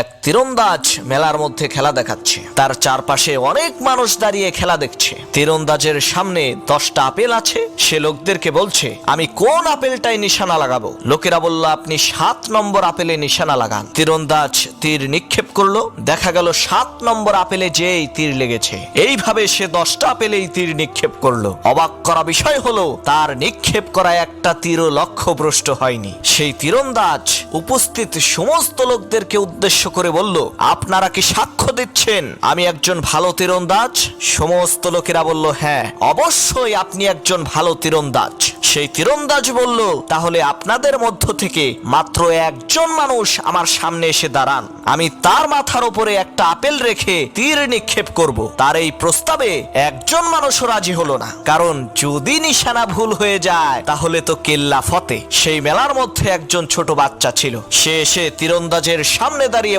এক তীরন্দাজ মেলার মধ্যে খেলা দেখাচ্ছে। তার চারপাশে অনেক মানুষ দাঁড়িয়ে খেলা দেখছে। তীরন্দাজের সামনে 10টা আপেল আছে। সে লোকদেরকে বলছে, আমি কোন আপেলটায় নিশানা লাগাবো? লোকেরা বলল, আপনি 7 নম্বর আপেলে নিশানা লাগান। তীরন্দাজ তীর নিক্ষেপ করলো। দেখা গেল 7 নম্বর আপেলে যেই তীর লেগেছে। এইভাবে সে 10টা আপেলেই তীর নিক্ষেপ করলো। অবাক করা বিষয় হলো, তার নিক্ষেপ করা একটা তীরও লক্ষ্যভ্রষ্ট হয়নি। সেই তীরন্দাজ উপস্থিত সমস্ত লোকদেরকে উদ্দেশ্য করে বলল, আপনারা কি সাক্ষ্য দিচ্ছেন আমি একজন ভালো তীরন্দাজ? সমস্ত লোকেরা বলল, হ্যাঁ, অবশ্যই আপনি একজন ভালো তীরন্দাজ। সেই তীরন্দাজ বলল, তাহলে আপনাদের মধ্য থেকে মাত্র একজন মানুষ আমার সামনে এসে দাঁড়ান, আমি তার মাথার উপরে একটা আপেল রেখে তীর নিক্ষেপ করব। তার এই প্রস্তাবে একজন মানুষও রাজি হলো না, কারণ যদি নিশানা ভুল হয়ে যায় তাহলে তো কেল্লা ফতে। সেই মেলার মধ্যে একজন ছোট বাচ্চা ছিল। সে এসে তীরন্দাজের সামনে দাঁড়িয়ে